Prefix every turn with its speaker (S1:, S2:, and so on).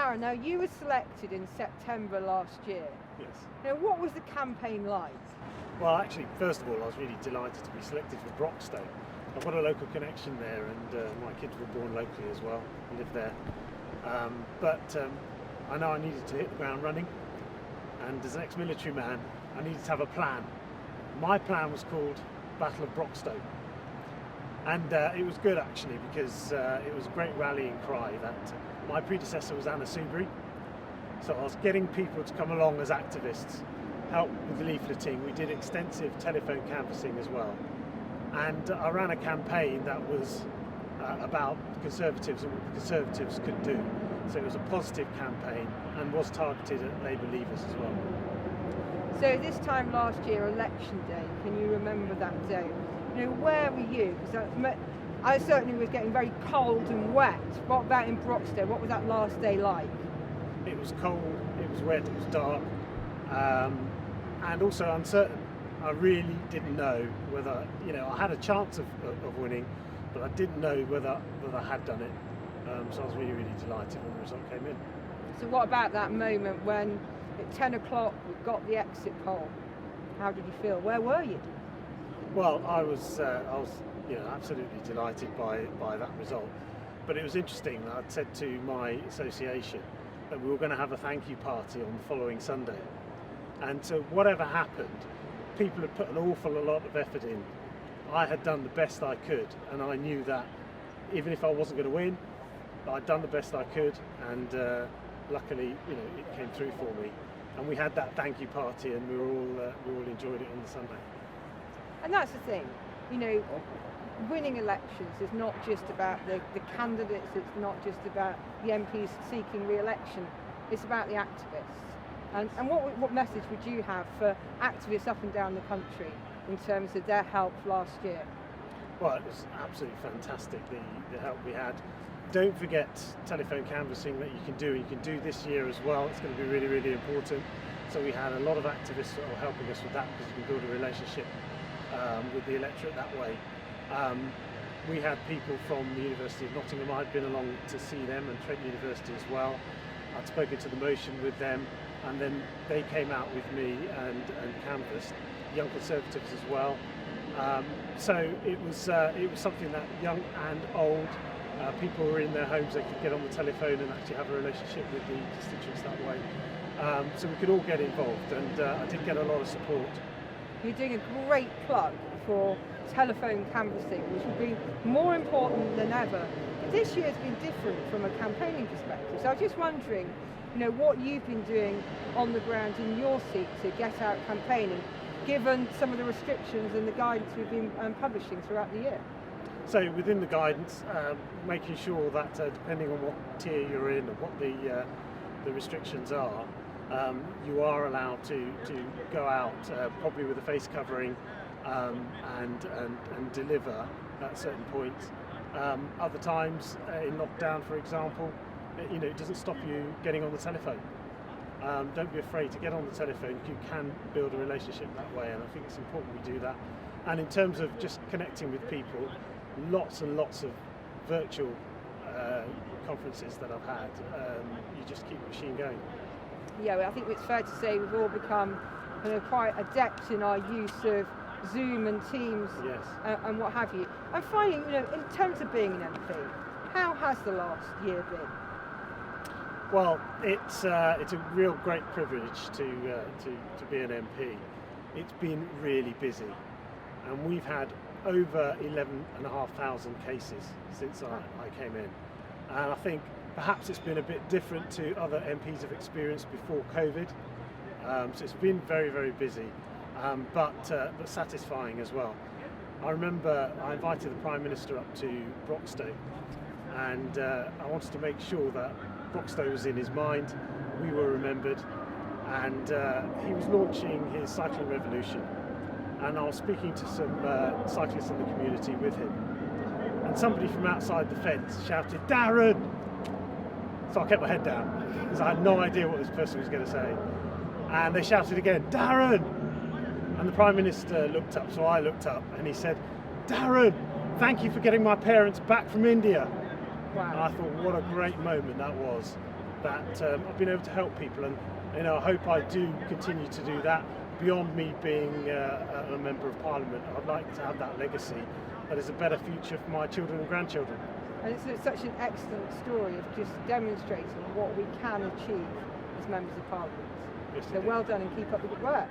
S1: Darren, now you were selected in September last year.
S2: Yes.
S1: Now, what was the campaign like?
S2: Well, actually, first of all, I was really delighted to be selected for Broxtowe. I've got a local connection there, and my kids were born locally as well. I live there. But I know I needed to hit the ground running, and as an ex-military man, I needed to have a plan. My plan was called Battle of Broxtowe. And it was good actually, because it was a great rallying cry. That my predecessor was Anna Soubry, so I was getting people to come along as activists, help with the leafleting. We did extensive telephone canvassing as well, and I ran a campaign that was about Conservatives and what the Conservatives could do. So it was a positive campaign and was targeted at Labour leavers as well.
S1: So this time last year, election day, can you remember that day? You know, where were you? Because I certainly was getting very cold and wet. What about in Broxtowe? What was that last day like?
S2: It was cold, it was wet, it was dark, and also uncertain. I really didn't know whether, I had a chance of winning, but I didn't know whether I had done it. So I was really, really delighted when the result came in.
S1: So what about that moment when at 10 o'clock we got the exit poll? How did you feel? Where were you?
S2: Well, I was absolutely delighted by that result. But it was interesting that I'd said to my association that we were going to have a thank you party on the following Sunday. And so whatever happened, people had put an awful lot of effort in. I had done the best I could, and I knew that even if I wasn't going to win, I'd done the best I could, and luckily, it came through for me. And we had that thank you party, and we all enjoyed it on the Sunday.
S1: And that's the thing, winning elections is not just about the candidates, it's not just about the MPs seeking re-election, it's about the activists. And what message would you have for activists up and down the country in terms of their help last year?
S2: Well, it was absolutely fantastic, the help we had. Don't forget telephone canvassing that you can do this year as well. It's going to be really, really important. So we had a lot of activists that were helping us with that, because you can build a relationship with the electorate that way. We had people from the University of Nottingham. I'd been along to see them, and Trent University as well. I'd spoken to the motion with them, and then they came out with me and canvassed, Young Conservatives as well. So it was something that young and old, people were in their homes, they could get on the telephone and actually have a relationship with the constituents that way. So we could all get involved, and I did get a lot of support.
S1: You're doing a great plug for telephone canvassing, which will be more important than ever. But this year has been different from a campaigning perspective. So I was just wondering, what you've been doing on the ground in your seat to get out campaigning, given some of the restrictions and the guidance we've been publishing throughout the year.
S2: So within the guidance, making sure that depending on what tier you're in and what the restrictions are, you are allowed to go out probably with a face covering and deliver at certain points. Other times in lockdown, for example, it doesn't stop you getting on the telephone. Don't be afraid to get on the telephone. You can build a relationship that way, and I think it's important we do that. And in terms of just connecting with people, lots and lots of virtual conferences that I've had. You just keep the machine going.
S1: Yeah, well, I think it's fair to say we've all become quite adept in our use of Zoom and Teams.
S2: Yes.
S1: And what have you. And finally, in terms of being an MP, how has the last year been?
S2: Well, it's a real great privilege to be an MP. It's been really busy, and we've had over 11,500 cases since I came in, and I think perhaps it's been a bit different to other MPs have experienced before COVID. So it's been very, very busy, but satisfying as well. I remember I invited the Prime Minister up to Broxtowe, and I wanted to make sure that Broxtowe was in his mind, we were remembered, and he was launching his cycling revolution, and I was speaking to some cyclists in the community with him, and somebody from outside the fence shouted, "Darren!" So I kept my head down because I had no idea what this person was going to say, and they shouted again, "Darren!" And the Prime Minister looked up, so I looked up, and he said, "Darren, thank you for getting my parents back from India."
S1: Wow.
S2: And I thought, what a great moment that was. that I've been able to help people, and I hope I do continue to do that. Beyond me being a member of Parliament, I'd like to have that legacy that is a better future for my children and grandchildren.
S1: And it's such an excellent story of just demonstrating what we can achieve as members of Parliament.
S2: Yes,
S1: So well done and keep up the good work.